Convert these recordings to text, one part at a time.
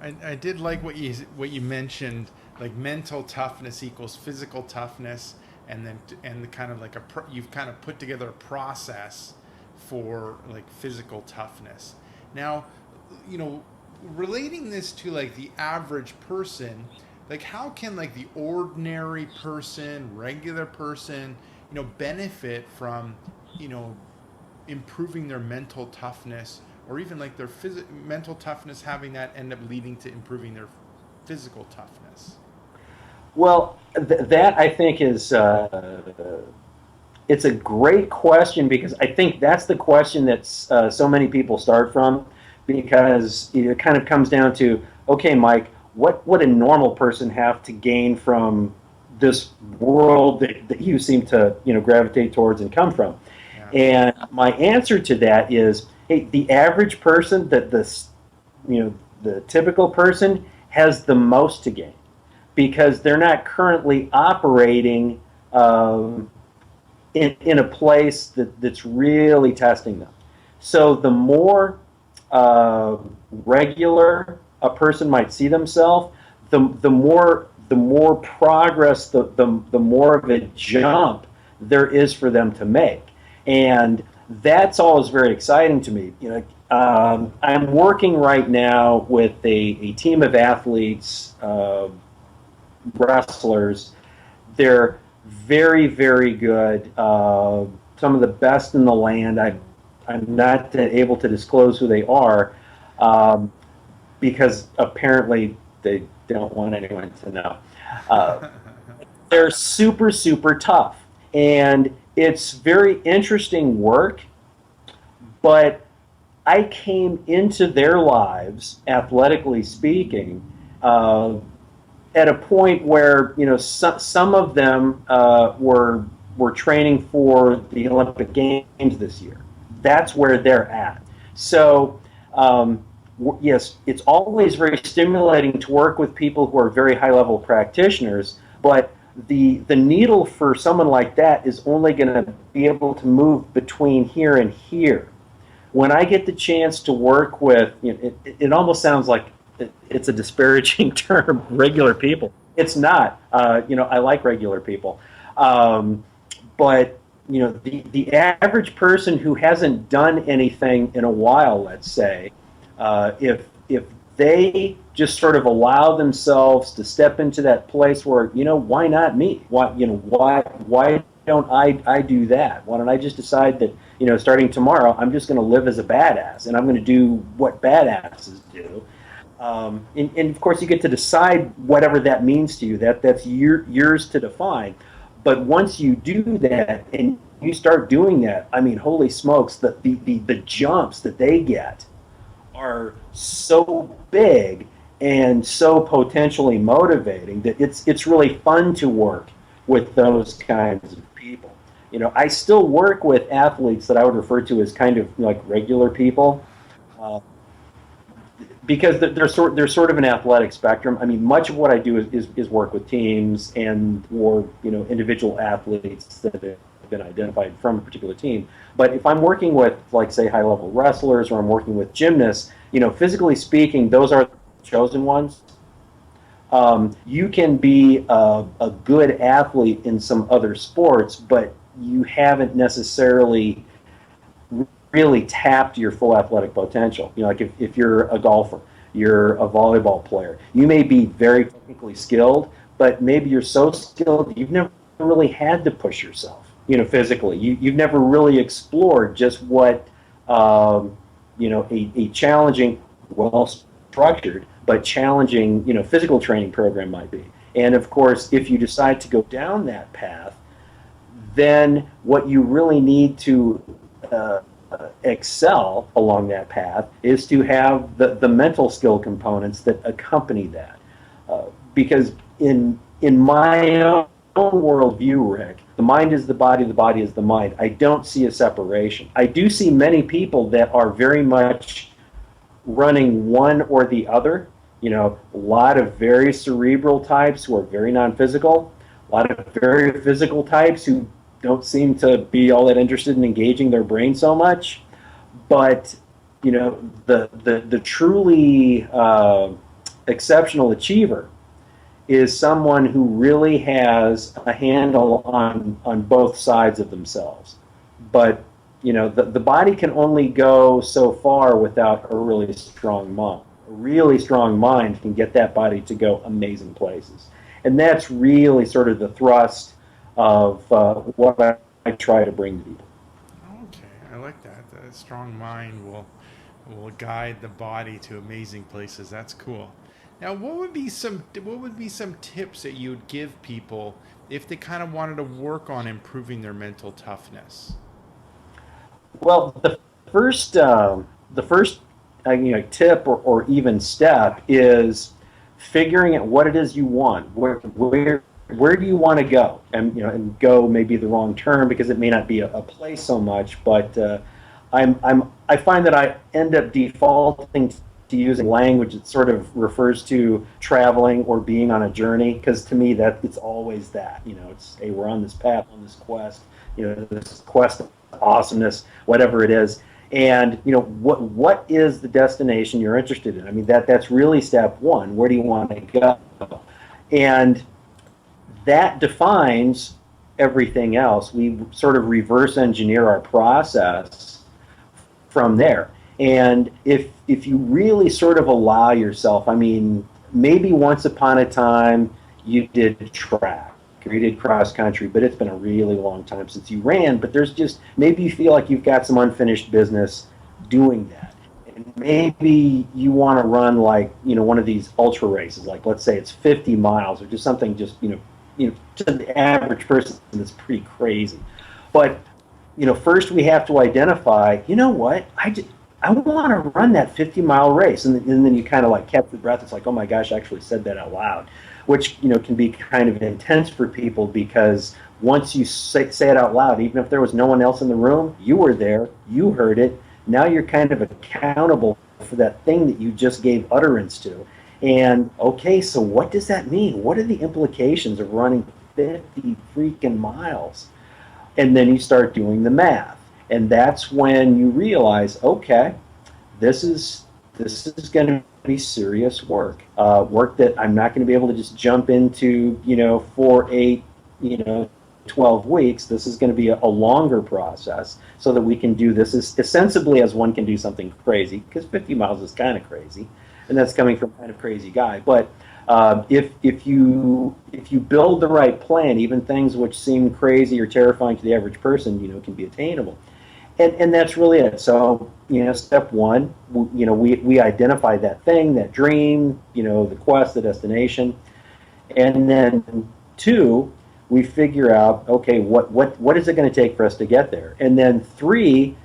I did like what you mentioned, like mental toughness equals physical toughness, and then and the kind of like you've kind of put together a process for like physical toughness. Now, you know, relating this to like the average person, like how can like the ordinary person, regular person, benefit from, you know, improving their mental toughness, or even like their mental toughness, having that end up leading to improving their physical toughness? Well, that I think is it's a great question because I think that's the question that so many people start from because it kind of comes down to, okay, Mike, what would a normal person have to gain from this world that you seem to gravitate towards and come from? Yeah. And my answer to that is, hey, the average person, the typical person has the most to gain because they're not currently operating in a place that's really testing them. So the more regular a person might see themselves, the more progress, the more of a jump there is for them to make, and that's always very exciting to me. I'm working right now with a team of athletes, wrestlers. They're very, very good. Some of the best in the land. I'm not able to disclose who they are um, because apparently they don't want anyone to know. Uh, they're super, super tough. And it's very interesting work, but I came into their lives, athletically speaking, uh, at a point where some of them were training for the Olympic Games this year. That's where they're at. So yes, it's always very stimulating to work with people who are very high level practitioners, but the needle for someone like that is only going to be able to move between here and here. When I get the chance to work with, it almost sounds like it's a disparaging term, regular people. It's not. I like regular people. Um, but, the average person who hasn't done anything in a while, let's say, if they just sort of allow themselves to step into that place where, why not me? Why don't I do that? Why don't I just decide that, starting tomorrow, I'm just going to live as a badass and I'm going to do what badasses do. And of course, you get to decide whatever that means to you. That's yours to define. But once you do that and you start doing that, I mean, holy smokes, the jumps that they get are so big and so potentially motivating that it's really fun to work with those kinds of people. I still work with athletes that I would refer to as kind of like regular people. Uh, because they're sort of an athletic spectrum. I mean, much of what I do is work with teams and or individual athletes that have been identified from a particular team. But if I'm working with, like, say, high level wrestlers, or I'm working with gymnasts, physically speaking, those are the chosen ones. You can be a good athlete in some other sports, but you haven't necessarily really tapped your full athletic potential. Like if you're a golfer, you're a volleyball player, you may be very technically skilled, but maybe you're so skilled you've never really had to push yourself, physically. You've never really explored just what, a challenging, well structured, but challenging, physical training program might be. And of course, if you decide to go down that path, then what you really need to excel along that path is to have the mental skill components that accompany that. Because in my own worldview, Rick, the mind is the body is the mind. I don't see a separation. I do see many people that are very much running one or the other. A lot of very cerebral types who are very non-physical, a lot of very physical types who don't seem to be all that interested in engaging their brain so much. But the truly exceptional achiever is someone who really has a handle on both sides of themselves. But the body can only go so far without a really strong mind. A really strong mind can get that body to go amazing places. And that's really sort of the thrust of what I try to bring to people. Okay, I like that. A strong mind will guide the body to amazing places. That's cool. Now, what would be some tips that you would give people if they kind of wanted to work on improving their mental toughness? Well, the first tip or even step is figuring out what it is you want. Where do you want to go? And go may be the wrong term because it may not be a place so much, but I find that I end up defaulting to using language that sort of refers to traveling or being on a journey, because to me that it's always that. It's, hey, we're on this path, on this quest, this quest of awesomeness, whatever it is. And what is the destination you're interested in? I mean, that's really step one. Where do you want to go? And that defines everything else. We sort of reverse engineer our process from there. And if you really sort of allow yourself, I mean, maybe once upon a time you did track or you did cross country, but it's been a really long time since you ran. But there's just, maybe you feel like you've got some unfinished business doing that. And maybe you want to run like, one of these ultra races, like let's say it's 50 miles or just something just, to the average person that's pretty crazy. But, first we have to identify, what, I want to run that 50-mile race. And then you kind of like catch the breath. It's like, oh my gosh, I actually said that out loud, which, can be kind of intense for people, because once you say it out loud, even if there was no one else in the room, you were there, you heard it. Now you're kind of accountable for that thing that you just gave utterance to. And okay, so what does that mean? What are the implications of running 50 freaking miles? And then you start doing the math. And that's when you realize, okay, this is going to be serious work. Work that I'm not going to be able to just jump into, 4, 8, 12 weeks. This is going to be a longer process, so that we can do this as sensibly as one can do something crazy, because 50 miles is kind of crazy, and that's coming from kind of crazy guy. But if you build the right plan, even things which seem crazy or terrifying to the average person, can be attainable. And that's really it. So, step one, we identify that thing, that dream, the quest, the destination. And then two, we figure out, okay, what is it going to take for us to get there? And then three,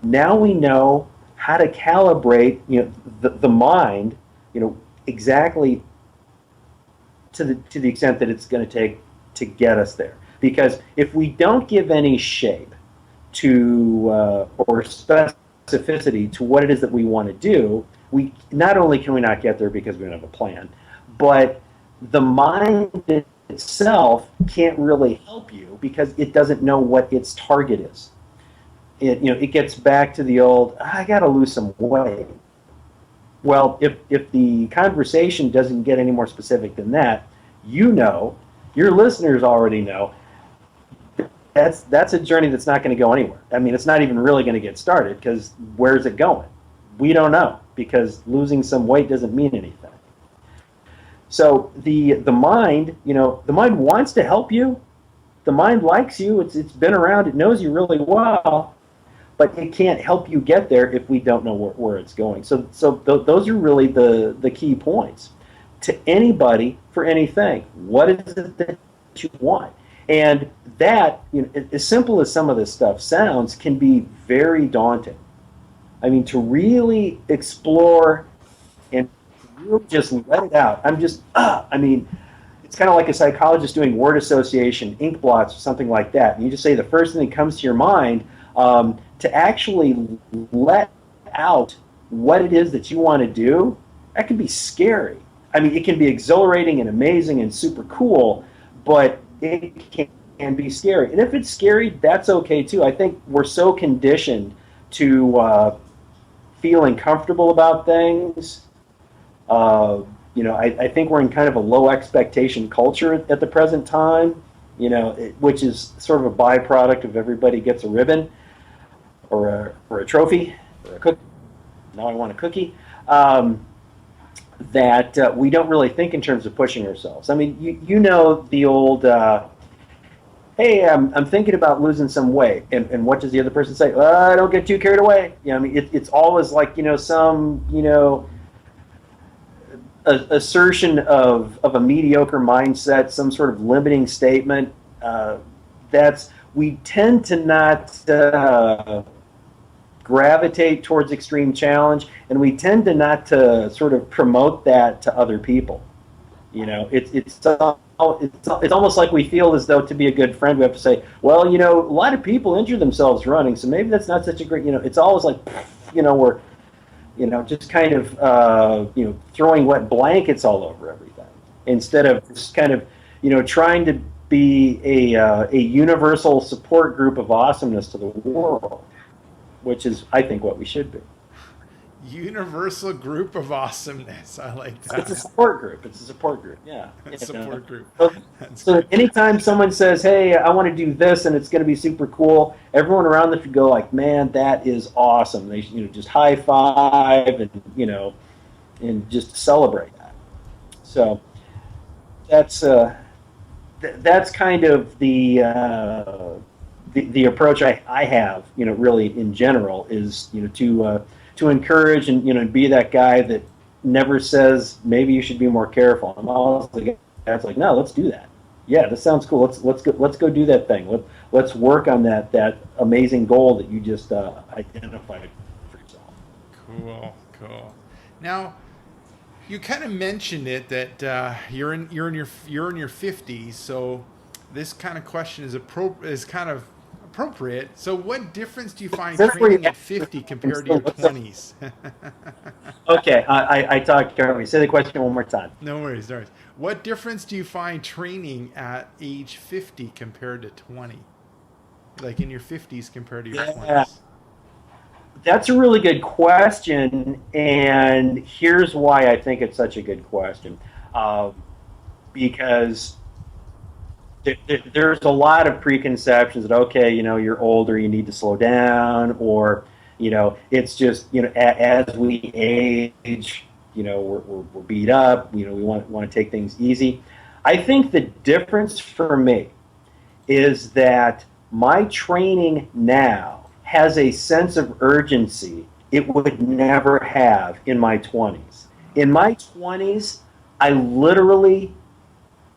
now we know how to calibrate, the mind, exactly to the extent that it's going to take to get us there. Because if we don't give any shape to or specificity to what it is that we want to do, we not only can we not get there because we don't have a plan, but the mind itself can't really help you because it doesn't know what its target is. It gets back to the old, I got to lose some weight. Well, if the conversation doesn't get any more specific than that, your listeners already know, that's a journey that's not going to go anywhere. I mean, it's not even really going to get started, because where's it going? We don't know, because losing some weight doesn't mean anything. So the mind, the mind wants to help you. The mind likes you. It's been around. It knows you really well, but it can't help you get there if we don't know where it's going. So those are really the key points. To anybody, for anything, what is it that you want? And that, as simple as some of this stuff sounds, can be very daunting. I mean, to really explore and really just let it out. It's kind of like a psychologist doing word association, ink blots, or something like that. And you just say the first thing that comes to your mind, to actually let out what it is that you want to do. That can be scary. I mean, it can be exhilarating and amazing and super cool, but it can be scary. And if it's scary, that's okay too. I think we're so conditioned to feeling comfortable about things, I think we're in kind of a low expectation culture at the present time, which is sort of a byproduct of everybody gets a ribbon or a trophy or a cookie. Now I want a cookie. That we don't really think in terms of pushing ourselves. I mean, you know the old, hey, I'm thinking about losing some weight. And what does the other person say? Don't get too carried away. I mean, it's always like, some, assertion of a mediocre mindset, some sort of limiting statement. We tend to not gravitate towards extreme challenge, and we tend to not to sort of promote that to other people. It's almost like we feel as though to be a good friend we have to say, well, a lot of people injure themselves running, so maybe that's not such a great. It's always like, we're just kind of throwing wet blankets all over everything instead of just kind of trying to be a universal support group of awesomeness to the world, which is, I think, what we should be. Universal group of awesomeness. I like that. It's a support group. Yeah. Support group. So anytime someone says, hey, I want to do this and it's going to be super cool, everyone around them should go like, man, that is awesome. They just high five and just celebrate that. So that's kind of the approach I have, really in general is, to encourage and be that guy that never says maybe you should be more careful. I'm always the guy that's like, no, let's do that. Yeah, this sounds cool. Let's go do that thing. Let's work on that amazing goal that you just identified for yourself. Cool. Now, you kind of mentioned it that you're in your 50s, so this kind of question is kind of appropriate. So what difference do you find training at 50 compared to your 20s? Okay, I talked currently. Say the question one more time. No worries. What difference do you find training at age 50 compared to 20? Like in your 50s compared to your 20s? That's a really good question, and here's why I think it's such a good question. Because there's a lot of preconceptions that, okay, you're older, you need to slow down, or, it's just, as we age, we're beat up, we want to take things easy. I think the difference for me is that my training now has a sense of urgency it would never have in my 20s. In my 20s, I literally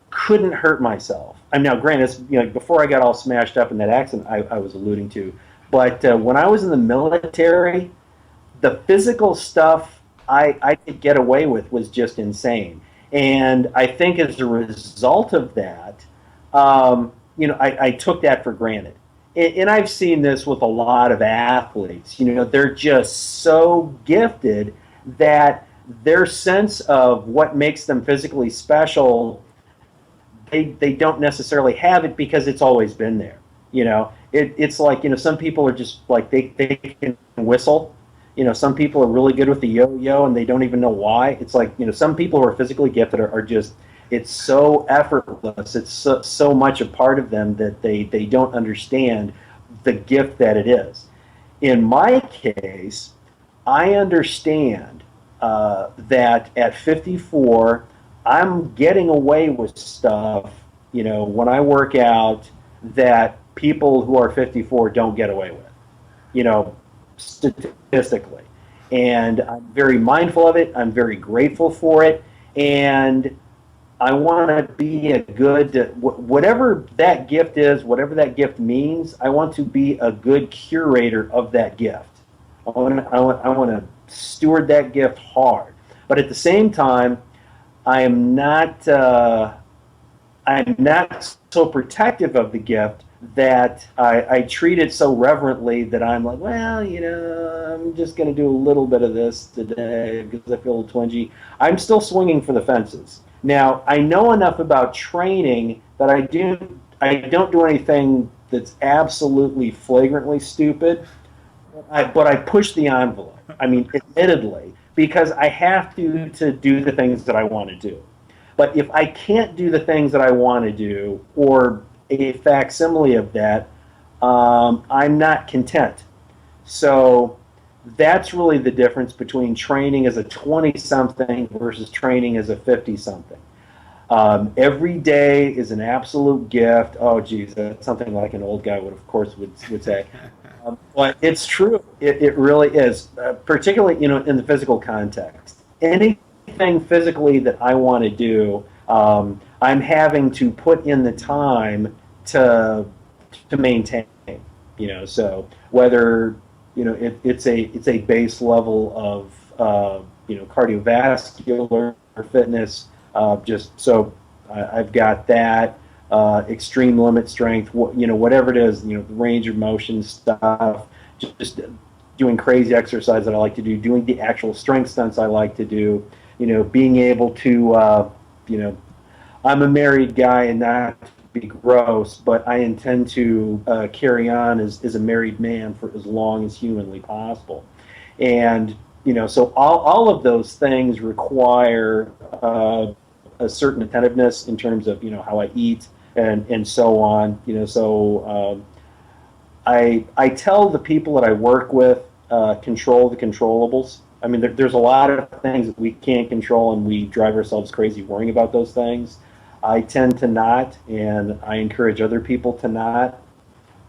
couldn't hurt myself. Now, granted, before I got all smashed up in that accident I was alluding to, but when I was in the military, the physical stuff I could get away with was just insane. And I think as a result of that, I took that for granted. And I've seen this with a lot of athletes. They're just so gifted that their sense of what makes them physically special, they don't necessarily have it because it's always been there. It's like, some people are just like, they can whistle. Some people are really good with the yo-yo and they don't even know why. It's like, some people who are physically gifted are just, it's so effortless. It's so much a part of them that they don't understand the gift that it is. In my case, I understand that at 54, I'm getting away with stuff, when I work out that people who are 54 don't get away with, statistically. And I'm very mindful of it. I'm very grateful for it. And I want to be a good, whatever that gift is, whatever that gift means, I want to be a good curator of that gift. I want to steward that gift hard. But at the same time, I'm not so protective of the gift that I treat it so reverently that I'm like, well, I'm just going to do a little bit of this today because I feel a little twingy. I'm still swinging for the fences. Now, I know enough about training that I don't do anything that's absolutely flagrantly stupid, but I push the envelope. I mean, admittedly, because I have to do the things that I want to do. But if I can't do the things that I want to do, or a facsimile of that, I'm not content. So that's really the difference between training as a 20-something versus training as a 50-something. Every day is an absolute gift. Oh, geez, that's something like an old guy would say. But it's true. It really is, particularly in the physical context. Anything physically that I want to do, I'm having to put in the time to maintain. So whether it's a base level of cardiovascular fitness. Just so I've got that extreme limit strength, whatever it is, the range of motion stuff, just doing crazy exercise that I like to do, doing the actual strength stunts I like to do, being able to, I'm a married guy and not to be gross, but I intend to carry on as a married man for as long as humanly possible. And, so all of those things require a certain attentiveness in terms of how I eat and so on. I tell the people that I work with, control the controllables. I mean, there's a lot of things that we can't control, and we drive ourselves crazy worrying about those things. I tend to not, and I encourage other people to not,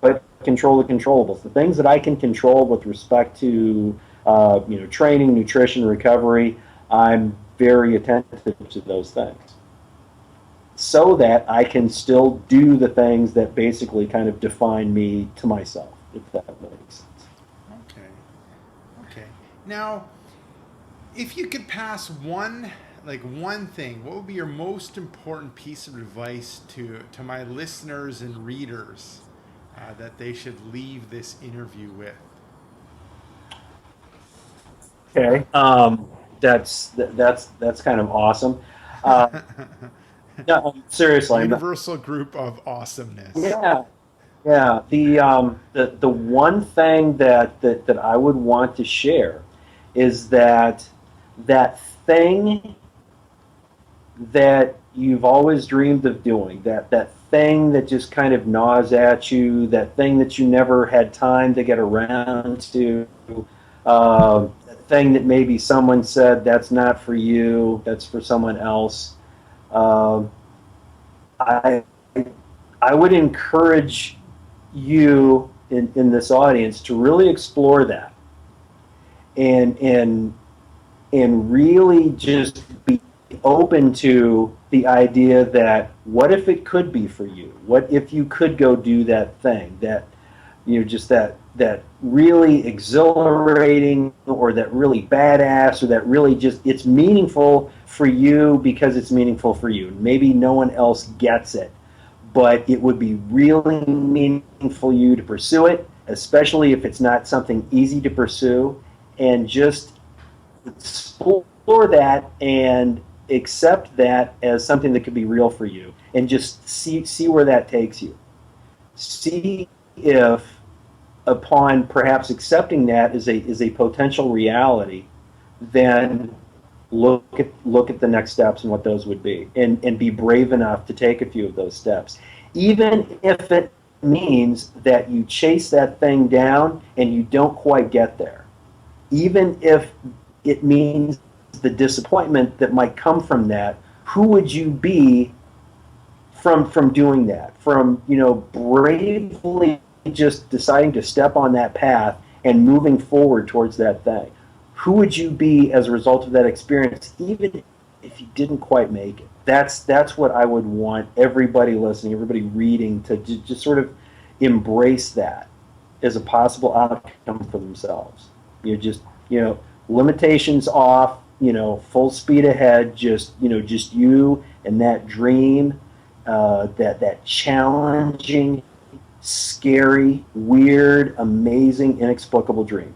but control the controllables. The things that I can control with respect to training, nutrition, recovery, I'm very attentive to those things, so that I can still do the things that basically kind of define me to myself, if that makes sense. Okay. Now, if you could pass one thing, what would be your most important piece of advice to my listeners and readers that they should leave this interview with? Okay. That's kind of awesome. No, seriously. Universal group of awesomeness. Yeah, yeah. The one thing that I would want to share is that thing that you've always dreamed of doing, that thing that just kind of gnaws at you, that thing that you never had time to get around to, that thing that maybe someone said that's not for you, that's for someone else. I would encourage you in this audience to really explore that, and really just be open to the idea that what if it could be for you? What if you could go do that thing that just that really exhilarating, or that really badass, or that really just it's meaningful for you because it's meaningful for you. Maybe no one else gets it, but it would be really meaningful for you to pursue it, especially if it's not something easy to pursue, and just explore that and accept that as something that could be real for you, and just see where that takes you. See if, upon perhaps accepting that as a potential reality, then look at the next steps and what those would be, and be brave enough to take a few of those steps, even if it means that you chase that thing down and you don't quite get there, even if it means the disappointment that might come from that. Who would you be from doing that, from bravely just deciding to step on that path and moving forward towards that thing? Who would you be as a result of that experience, even if you didn't quite make it? That's what I would want everybody listening, everybody reading, to just sort of embrace that as a possible outcome for themselves. Limitations off, full speed ahead, just you and that dream, that challenging, scary, weird, amazing, inexplicable dream.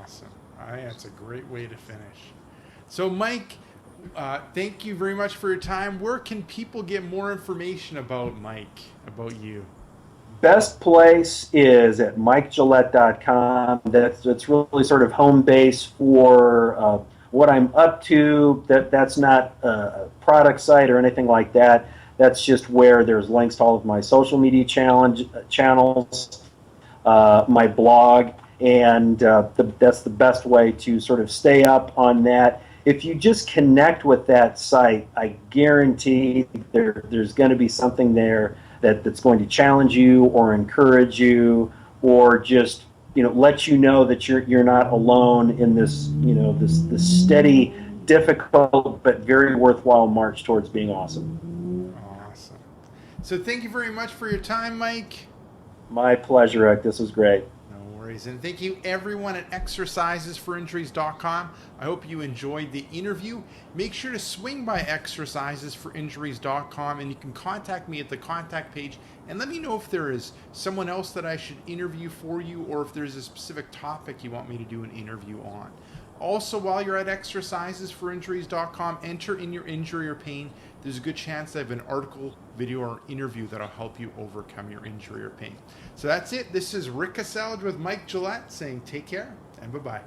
Awesome. That's a great way to finish. So, Mike, thank you very much for your time. Where can people get more information about Mike, about you? Best place is at MikeGillette.com. That's really sort of home base for what I'm up to. That's not a product site or anything like that. That's just where there's links to all of my social media channels, my blog, and that's the best way to sort of stay up on that. If you just connect with that site, I guarantee there's going to be something there that's going to challenge you or encourage you, or just let you know that you're not alone in this this steady, difficult but very worthwhile march towards being awesome. Awesome. So thank you very much for your time, Mike. My pleasure, Rick. This was great. No worries. And thank you everyone at exercisesforinjuries.com. I hope you enjoyed the interview. Make sure to swing by exercisesforinjuries.com, and you can contact me at the contact page and let me know if there is someone else that I should interview for you, or if there's a specific topic you want me to do an interview on. Also, while you're at exercisesforinjuries.com, enter in your injury or pain. There's a good chance I have an article, video, or interview that'll help you overcome your injury or pain. So that's it. This is Rick Cassell with Mike Gillette saying take care and bye-bye.